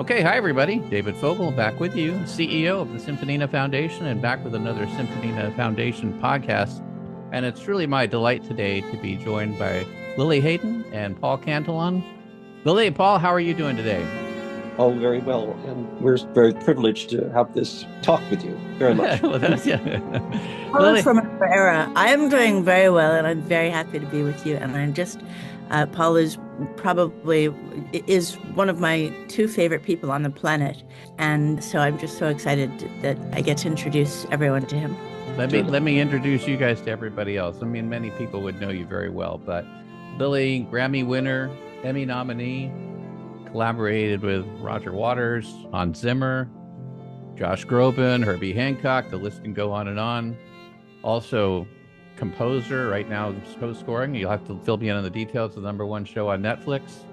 Okay, hi everybody. David Fogel back with you, CEO of the Symphonina Foundation, and back with another Symphonina Foundation podcast. And it's truly my delight today to be joined by Lili Haydn and Paul Castelon. Lili and Paul, how are you doing today? Oh, very well. And we're very privileged to have this talk with you very much. Well, Hello from another era. I am doing very well, and I'm very happy to be with you. And I'm just, Paul is one of my two favorite people on the planet. And so I'm just so excited that I get to introduce everyone to him. Let me introduce you guys to everybody else. I mean, many people would know you very well, but Lili, Grammy winner, Emmy nominee, collaborated with Roger Waters on Zimmer, Josh Groban, Herbie Hancock, the list can go on and on. Also, composer, right now, co-scoring. You'll have to fill me in on the details of the #1 show on Netflix.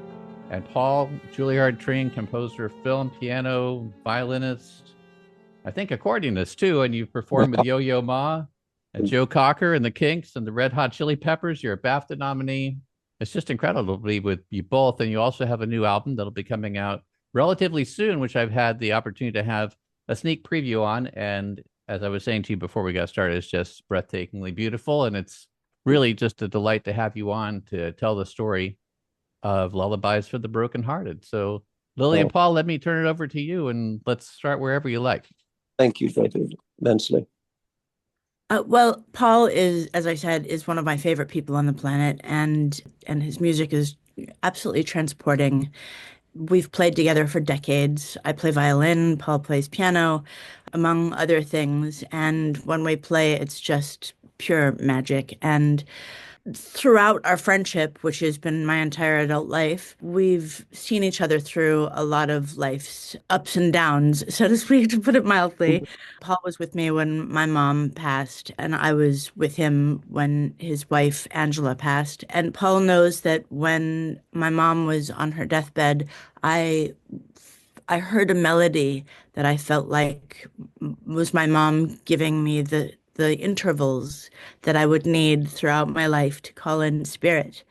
And Paul, Juilliard trained composer, film, piano, violinist, I think accordionist too. And you've performed with Yo-Yo Ma and Joe Cocker and the Kinks and the Red Hot Chili Peppers. You're a BAFTA nominee. It's just incredible to be with you both. And you also have a new album that'll be coming out relatively soon, which I've had the opportunity to have a sneak preview on. And as I was saying to you before we got started, it's just breathtakingly beautiful. And it's really just a delight to have you on to tell the story of Lullabies for the Brokenhearted. So Lili and Paul, let me turn it over to you and let's start wherever you like. Thank you, David, immensely. Well, Paul is, as I said, is one of my favorite people on the planet, and his music is absolutely transporting. We've played together for decades. I play violin, Paul plays piano, among other things. And when we play, it's just pure magic. And throughout our friendship, which has been my entire adult life, we've seen each other through a lot of life's ups and downs, so to speak, to put it mildly. Paul was with me when my mom passed, and I was with him when his wife, Angela, passed. And Paul knows that when my mom was on her deathbed, I heard a melody that I felt like was my mom giving me the intervals that I would need throughout my life to call in spirit.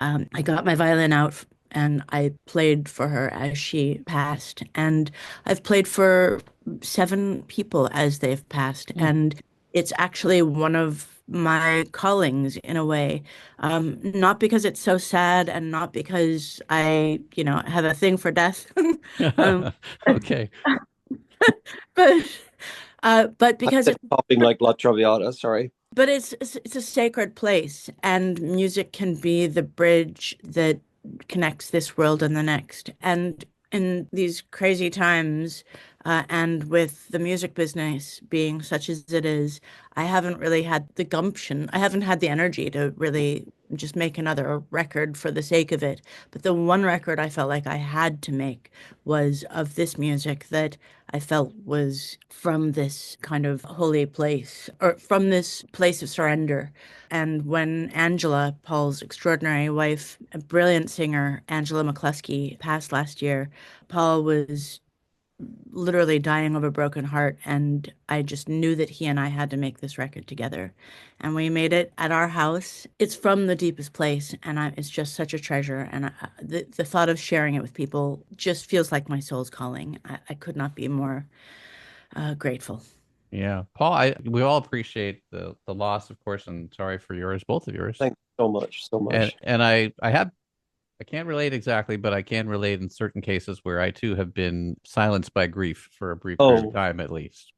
I got my violin out and I played for her as she passed. And I've played for 7 people as they've passed. And it's actually one of my callings in a way. Not because it's so sad and not because I, have a thing for death. Okay. But because it's popping like La Traviata, sorry. But it's a sacred place, and music can be the bridge that connects this world and the next. And in these crazy times, and with the music business being such as it is, I haven't really had the gumption. I haven't had the energy to really just make another record for the sake of it. But the one record I felt like I had to make was of this music that I felt was from this kind of holy place, or from this place of surrender. And when Angela, Paul's extraordinary wife, a brilliant singer, Angela McCluskey, passed last year, Paul was literally dying of a broken heart, and I just knew that he and I had to make this record together. And we made it at our house. It's from the deepest place, and it's just such a treasure. And the thought of sharing it with people just feels like my soul's calling. I could not be more grateful. Yeah, Paul, we all appreciate the loss, of course, and sorry for yours, both of yours. Thanks so much, so much. And I can't relate exactly, but I can relate in certain cases where I too have been silenced by grief for a brief period of time, at least.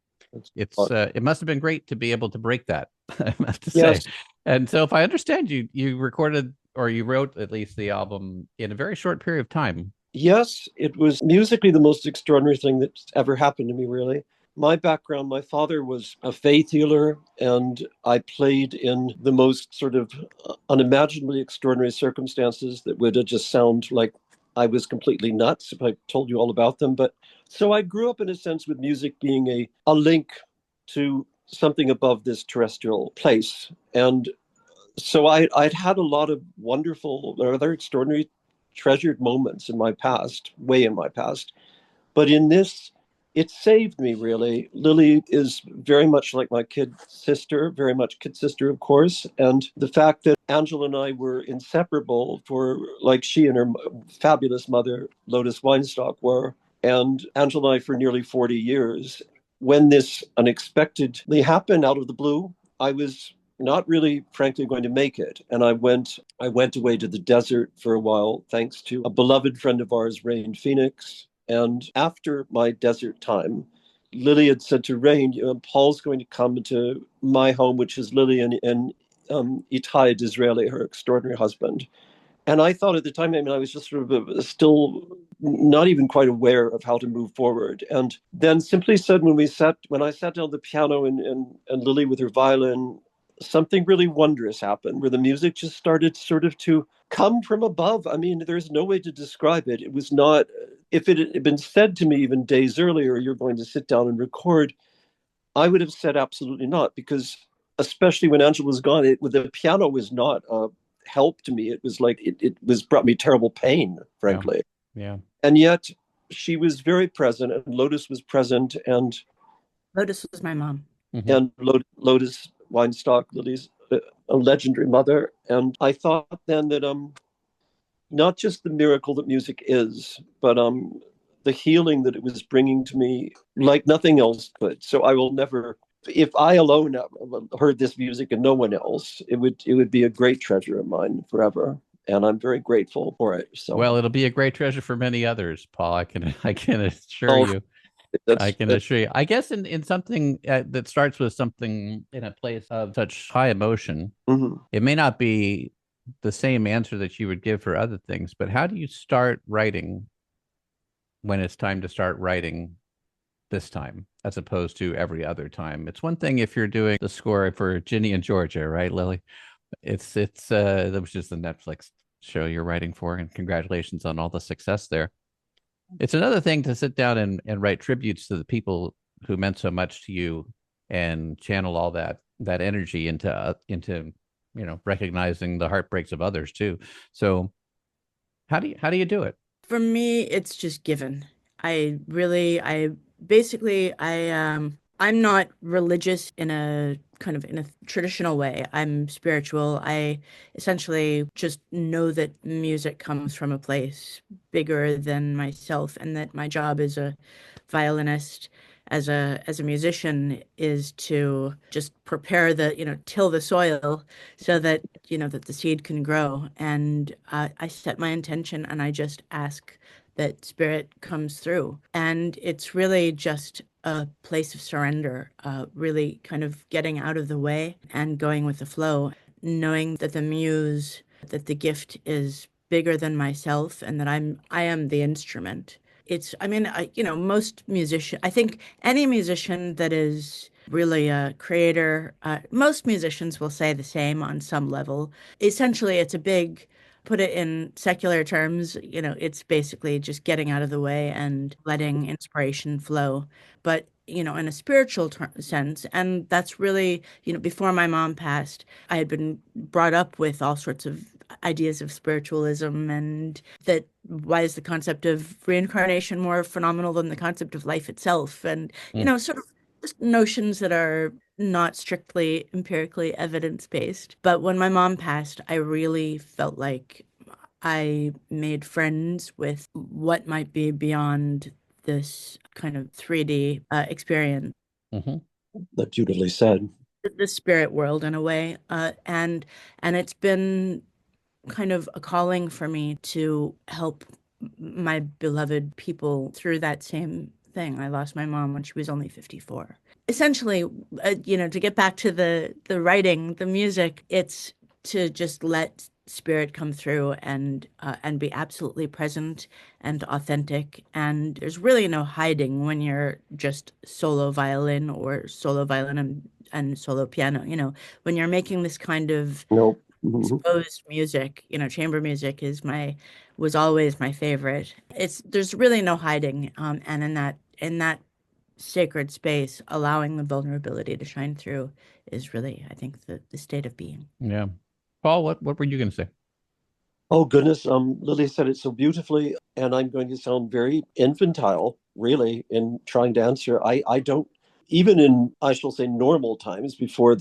It must have been great to be able to break that, I have to say. And so, if I understand you recorded or you wrote at least the album in a very short period of time. Yes, it was musically the most extraordinary thing that's ever happened to me, really. My background, my father was a faith healer, and I played in the most sort of unimaginably extraordinary circumstances that would just sound like I was completely nuts if I told you all about them. But so I grew up in a sense with music being a link to something above this terrestrial place. And so I'd had a lot of wonderful, rather extraordinary, treasured moments in my past, way in my past. But in this, it saved me, really. Lili is very much like my kid sister, very much kid sister, of course. And the fact that Angela and I were inseparable for, like she and her fabulous mother, Lotus Weinstock, were, and Angela and I for nearly 40 years. When this unexpectedly happened out of the blue, I was not really, frankly, going to make it. And I went away to the desert for a while, thanks to a beloved friend of ours, Rain Phoenix. And after my desert time, Lili had said to Rain, Paul's going to come to my home, which is Lili and Itai Disraeli, her extraordinary husband. And I thought at the time, I mean, I was just sort of still not even quite aware of how to move forward. And then simply said, when I sat down at the piano and Lili with her violin, something really wondrous happened where the music just started sort of to come from above. I mean, there's no way to describe it. It was not, if it had been said to me even days earlier, you're going to sit down and record, I would have said absolutely not, because especially when Angela was gone, the piano was not help to me. It was like it was brought me terrible pain, frankly. Yeah. And yet she was very present, and Lotus was present, and Lotus was my mom. Mm-hmm. And Lotus Weinstock, Lili's a legendary mother. And I thought then that not just the miracle that music is, but the healing that it was bringing to me like nothing else could. So I will never, if I alone heard this music and no one else, it would be a great treasure of mine forever. And I'm very grateful for it. So, well, it'll be a great treasure for many others, Paul. I can assure you. I can assure you. I guess in something that starts with something in a place of such high emotion, mm-hmm. It may not be the same answer that you would give for other things, but how do you start writing when it's time to start writing this time, as opposed to every other time? It's one thing if you're doing the score for Ginny and Georgia, right, Lili? That was just the Netflix show you're writing for, and congratulations on all the success there. It's another thing to sit down and write tributes to the people who meant so much to you and channel all that energy into recognizing the heartbreaks of others too. So how do you do it? For me, it's just given. I'm not religious in a traditional way. I'm spiritual. I essentially just know that music comes from a place bigger than myself, and that my job as a violinist, as a musician, is to just prepare till the soil so that that the seed can grow. And I set my intention, and I just ask that spirit comes through. And it's really just a place of surrender, really kind of getting out of the way and going with the flow, knowing that that the gift is bigger than myself, and that I am the instrument. I think any musician that is really a creator, most musicians will say the same on some level. Essentially, put it in secular terms, it's basically just getting out of the way and letting inspiration flow. But, in a spiritual sense, and that's really, before my mom passed, I had been brought up with all sorts of ideas of spiritualism, and that why is the concept of reincarnation more phenomenal than the concept of life itself? And, sort of just notions that are not strictly empirically evidence-based. But when my mom passed, I really felt like I made friends with what might be beyond this kind of 3D experience. Mm-hmm. That's beautifully said. The spirit world, in a way. And it's been kind of a calling for me to help my beloved people through that same thing. I lost my mom when she was only 54. Essentially, to get back to the writing, the music, it's to just let spirit come through and be absolutely present and authentic. And there's really no hiding when you're just solo violin or solo violin and solo piano. When you're making this kind of Nope. exposed music, chamber music was always my favorite. There's really no hiding, and in that sacred space, allowing the vulnerability to shine through is really, I think, the state of being. Yeah. Paul, what were you going to say? Oh, goodness. Lili said it so beautifully, and I'm going to sound very infantile, really, in trying to answer. I don't, even in, I shall say, normal times before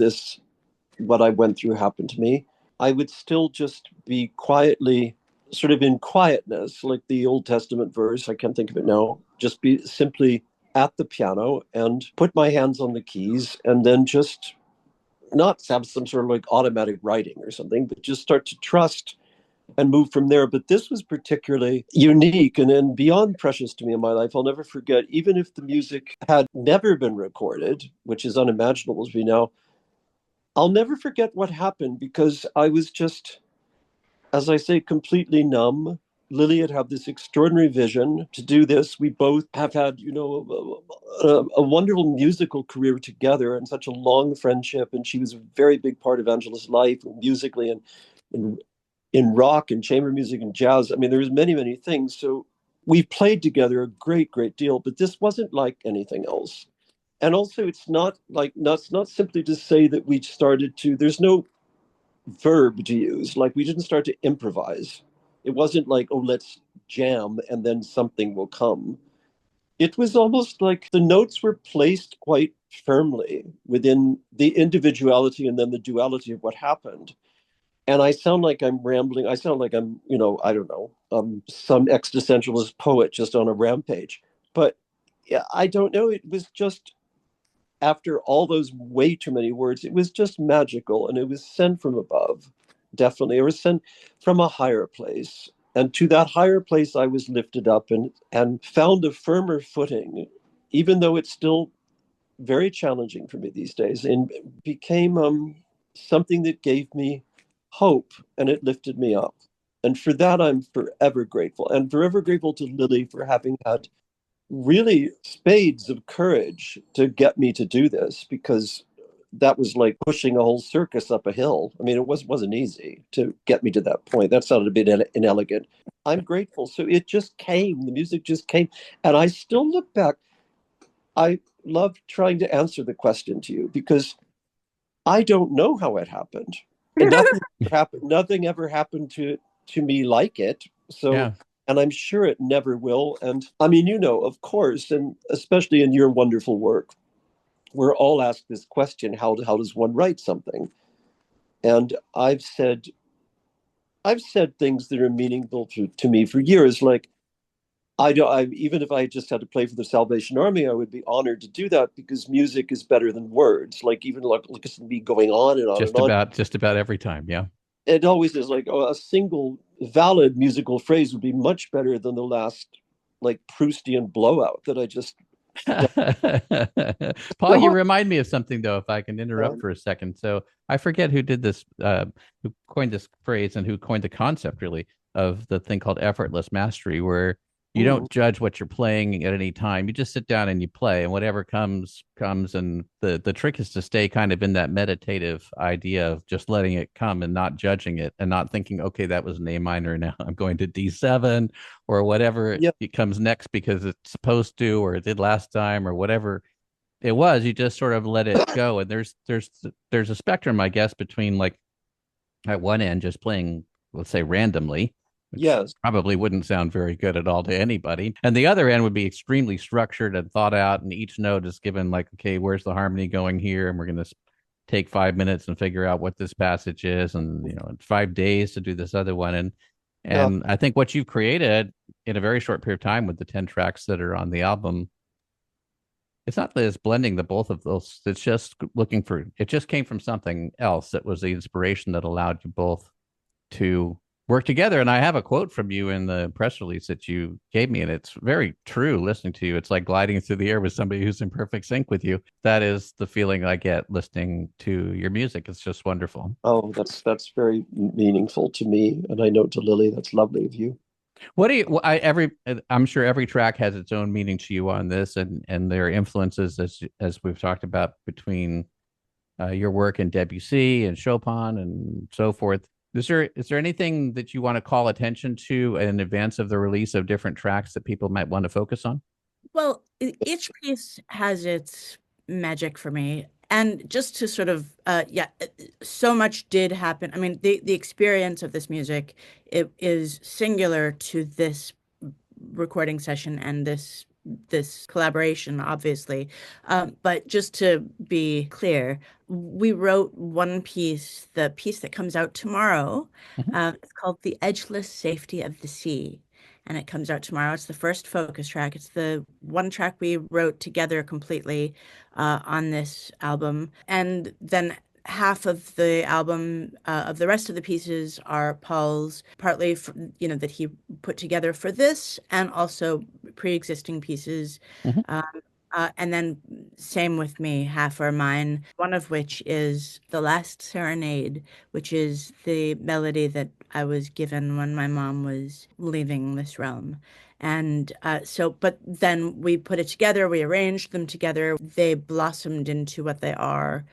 what I went through happened to me, I would still just be quietly sort of in quietness, like the Old Testament verse, I can't think of it now, just be simply at the piano and put my hands on the keys and then just not have some sort of like automatic writing or something, but just start to trust and move from there. But this was particularly unique and beyond precious to me in my life. I'll never forget, even if the music had never been recorded, which is unimaginable as we know, I'll never forget what happened because I was just, as I say, completely numb. Lili had this extraordinary vision to do this. We both have had, a wonderful musical career together and such a long friendship. And she was a very big part of Angela's life musically and in rock and chamber music and jazz. I mean, there's many, many things. So we played together a great, great deal, but this wasn't like anything else. And also it's not simply to say that we started to, there's no verb to use. Like we didn't start to improvise. It wasn't like, oh, let's jam and then something will come. It was almost like the notes were placed quite firmly within the individuality and then the duality of what happened. And I sound like I'm rambling. I sound like I'm, I don't know, some existentialist poet just on a rampage. But yeah, I don't know. It was just after all those way too many words, it was just magical, and it was sent from above. Definitely, it was sent from a higher place, and to that higher place, I was lifted up and found a firmer footing, even though it's still very challenging for me these days, and became something that gave me hope, and it lifted me up. And for that, I'm forever grateful, and forever grateful to Lili for having had really spades of courage to get me to do this, because that was like pushing a whole circus up a hill. I mean, wasn't easy to get me to that point. That sounded a bit inelegant. I'm grateful. So it just came. The music just came, and I still look back. I love trying to answer the question to you because I don't know how it happened. And nothing happened. Nothing ever happened to me like it. So, Yeah. and I'm sure it never will. And I mean, of course, and especially in your wonderful work, we're all asked this question: how does one write something? And I've said things that are meaningful to me for years, like even if I just had to play for the Salvation Army, I would be honored to do that because music is better than words. Like even like me going on and on and on. Just about every time. Yeah. It always is like, oh, a single valid musical phrase would be much better than the last like Proustian blowout that I just. Paul, you remind me of something though, if I can interrupt for a second. So I forget who did this, who coined this phrase and who coined the concept really of the thing called effortless mastery, where you don't judge what you're playing at any time. You just sit down and you play, and whatever comes. And the trick is to stay kind of in that meditative idea of just letting it come and not judging it and not thinking, okay, that was an A minor. Now I'm going to D7 or whatever it comes next because it's supposed to, or it did last time, or whatever it was. You just sort of let it go. And there's a spectrum, I guess, between like at one end, just playing, let's say, randomly, which probably wouldn't sound very good at all to anybody. And the other end would be extremely structured and thought out, and each note is given like, okay, where's the harmony going here? And we're going to take 5 minutes and figure out what this passage is, and 5 days to do this other one. And I think what you've created in a very short period of time with the 10 tracks that are on the album, it's not that it's blending the both of those. It's just it just came from something else that was the inspiration that allowed you both to work together. And I have a quote from you in the press release that you gave me, and it's very true listening to you. It's like gliding through the air with somebody who's in perfect sync with you. That is the feeling I get listening to your music. It's just wonderful. Oh, that's very meaningful to me. And I know to Lili, that's lovely of you. What do you, I'm sure every track has its own meaning to you on this, and there are influences as we've talked about between your work and Debussy and Chopin and so forth. Is there anything that you want to call attention to in advance of the release of different tracks that people might want to focus on? Well, each piece has its magic for me. And just to sort of, so much did happen. I mean, the experience of this music, it is singular to this recording session and this this collaboration, obviously. But just to be clear, we wrote one piece, the piece that comes out tomorrow. Mhm. It's called The Edgeless Safety of the Sea. And it comes out tomorrow. It's the first focus track. It's the one track we wrote together completely on this album. And then half of the album, of the rest of the pieces are Paul's, partly for, that he put together for this, and also pre-existing pieces. Mhm. Um, and then same with me, half are mine, one of which is The Last Serenade, which is the melody that I was given when my mom was leaving this realm. And but then we put it together, we arranged them together, they blossomed into what they are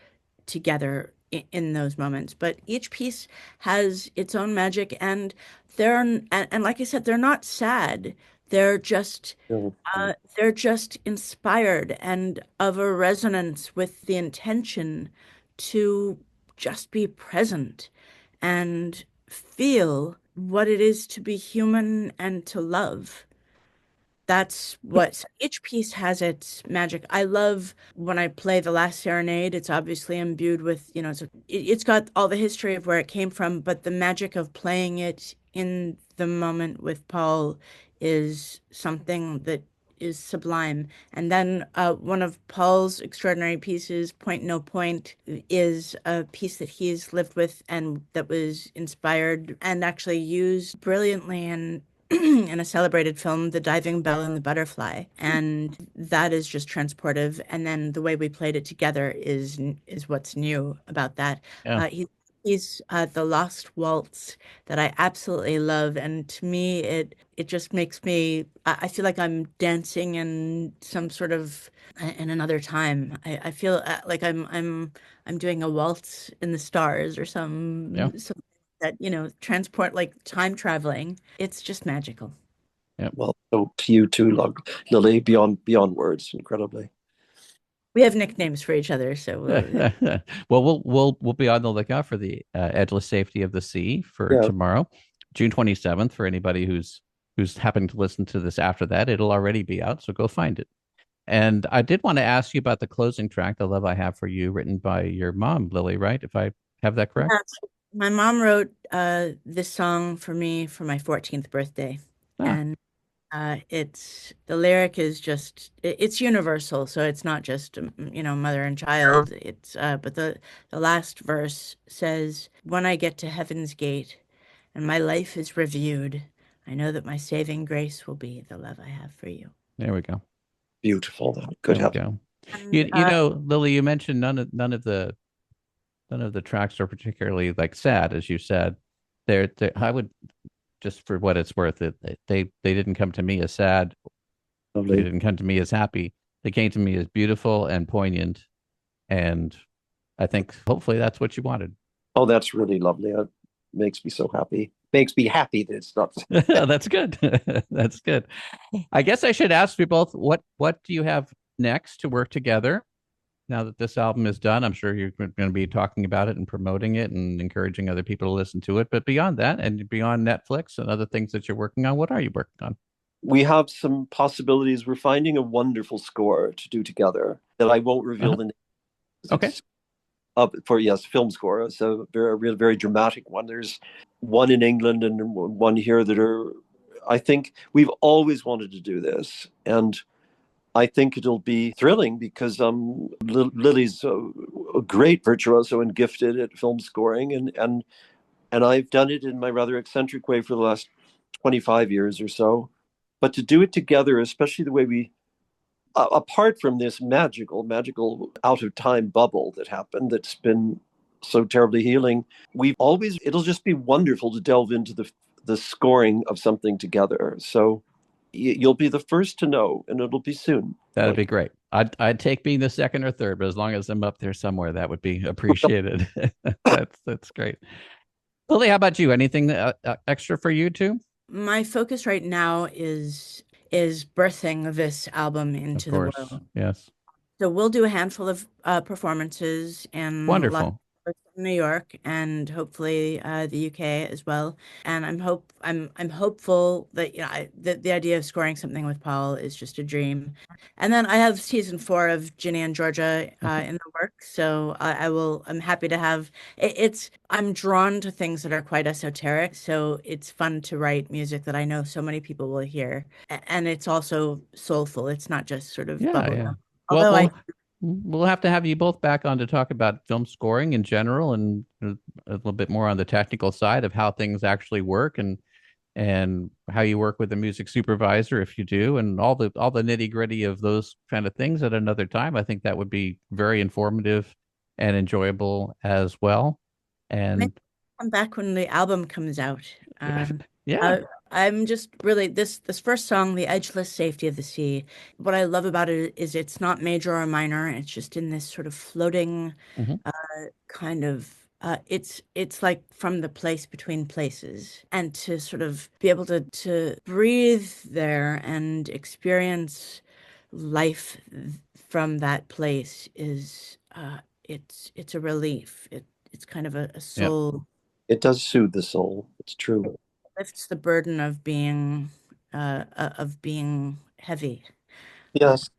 together in those moments. But each piece has its own magic, and and like I said, they're not sad. They're just Yeah. they're just inspired and of a resonance with the intention to just be present and feel what it is to be human and to love. That's what each piece has its magic. I love when I play The Last Serenade. It's obviously imbued with, it's got all the history of where it came from, but the magic of playing it in the moment with Paul is something that is sublime. And then one of Paul's extraordinary pieces, Point No Point, is a piece that he's lived with and that was inspired and actually used brilliantly in a celebrated film, The Diving Bell and the Butterfly, and that is just transportive. And then the way we played it together is what's new about that. Yeah. He's the Lost Waltz that I absolutely love, and to me, it just makes me. I feel like I'm dancing in some sort of in another time. I feel like I'm doing a waltz in the stars or Yeah. some that, transport like time traveling. It's just magical. Yeah. Well, so to you too, Lily, beyond words, incredibly. We have nicknames for each other, so Well, we'll be on the lookout for the Edgeless Safety of the Sea for Yeah. tomorrow, June 27th. For anybody who's happening to listen to this after that, it'll already be out, so go find it. And I did want to ask you about the closing track, "The Love I Have for You," written by your mom, Lily, right? If I have that correct? yeah. My mom wrote this song for me for my 14th birthday, Ah, and it's the lyric is just it's universal, so it's not just mother and child. It's but the last verse says, "When I get to heaven's gate and my life is reviewed, I know that my saving grace will be the love I have for you." there we go. Beautiful. That could There we have. go. And Lily, you mentioned none of the tracks are particularly like sad, as you said. I would, just for what it's worth, they didn't come to me as sad. They Lovely. didn't come to me as happy. They came to me as beautiful and poignant. And I think hopefully that's what you wanted. Oh, that's really lovely. It makes me so happy. Makes me happy that it's not. That's good. That's good. I guess I should ask you both, what do you have next to work together now that this album is done? I'm sure you're going to be talking about it and promoting it and encouraging other people to listen to it. But beyond that, and beyond Netflix and other things that you're working on, what are you working on? We have some possibilities. We're finding a wonderful score to do together that I won't reveal Uh-huh. the name. Okay. It's up for, yes, film score. So very dramatic one. There's one in England and one here that are. I think we've always wanted to do this, and I think it'll be thrilling because Lily's a great virtuoso and gifted at film scoring, and I've done it in my rather eccentric way for the last 25 years or so. But to do it together, especially the way we, apart from this magical out of time bubble that happened, that's been so terribly healing, it'll just be wonderful to delve into the scoring of something together. So you'll be the first to know, and it'll be soon. That'd be great. I'd take being the second or third, but as long as I'm up there somewhere, that would be appreciated. That's great. Lily, how about you? Anything extra for you too? my focus right now is birthing this album Of into the course. world. Yes. So we'll do a handful of performances and lots Wonderful. from New York and hopefully the UK as well. And I'm hopeful that the idea of scoring something with Paul is just a dream. And then I have season 4 of Ginny and Georgia in the works, so I'm happy to have I'm drawn to things that are quite esoteric, so it's fun to write music that I know so many people will hear. And it's also soulful. It's not just sort of Yeah, yeah. bubblegum. Well, Although I we'll have to have you both back on to talk about film scoring in general and a little bit more on the technical side of how things actually work and how you work with the music supervisor if you do, and all the nitty-gritty of those kind of things at another time. I think that would be very informative and enjoyable as well. maybe And come back when the album comes out. yeah, I, I'm just really this first song, "The Edgeless Safety of the Sea." What I love about it is it's not major or minor. It's just in this sort of floating mhm, kind of. It's like from the place between places, and to sort of be able to breathe there and experience life from that place is it's a relief. It's kind of a yeah. soul. It does soothe the soul. It's true. Lifts the burden of being heavy. Uh, Yes.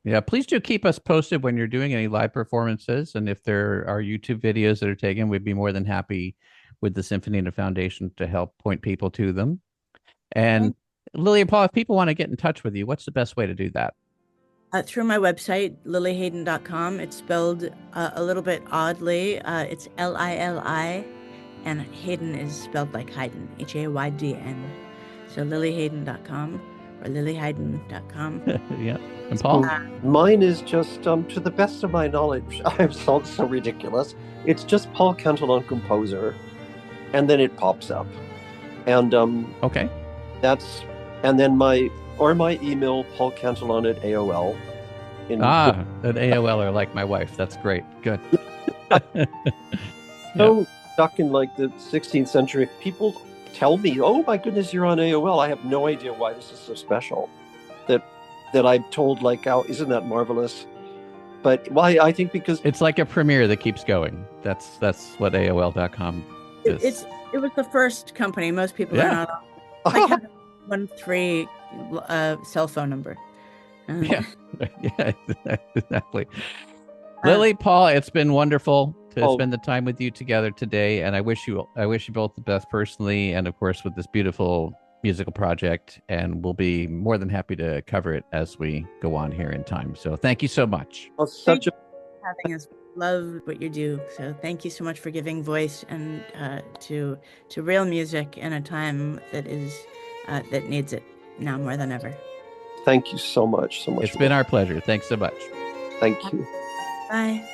Yeah, please do keep us posted when you're doing any live performances. And if there are YouTube videos that are taken, we'd be more than happy with the Symphonina Foundation to help point people to them. And Lily and Paul, if people want to get in touch with you, what's the best way to do that? Through my website, lilihayden.com. It's spelled a little bit oddly. It's Lili, and Hayden is spelled like Haydn, Haydn. So lilihayden.com or lilihayden.com. Yeah. And Paul? Mine is just, to the best of my knowledge, I sound so ridiculous. It's just Paul Cantelon composer, and then it pops up. And Okay. and then my email, paulcantelon at AOL. An AOLer like my wife. That's great. Good. So stuck in like the 16th century, people tell me, "Oh my goodness, you're on AOL." I have no idea why this is so special. That I'm told, like, "Oh, isn't that marvelous?" But why? I think because it's like a premiere that keeps going. That's what AOL.com is. It was the first company. Most people are not on. Like have 1-3 cell phone number. Yeah, yeah, exactly. Lily, Paul, it's been wonderful to spend the time with you together today, and I wish you both the best personally, and of course with this beautiful musical project. And we'll be more than happy to cover it as we go on here in time. So thank you so much. well, such a Having us love what you do. So thank you so much for giving voice and to real music in a time that needs it now more than ever. Thank you so much. It's been our pleasure. Thanks so much. Thank you. Bye.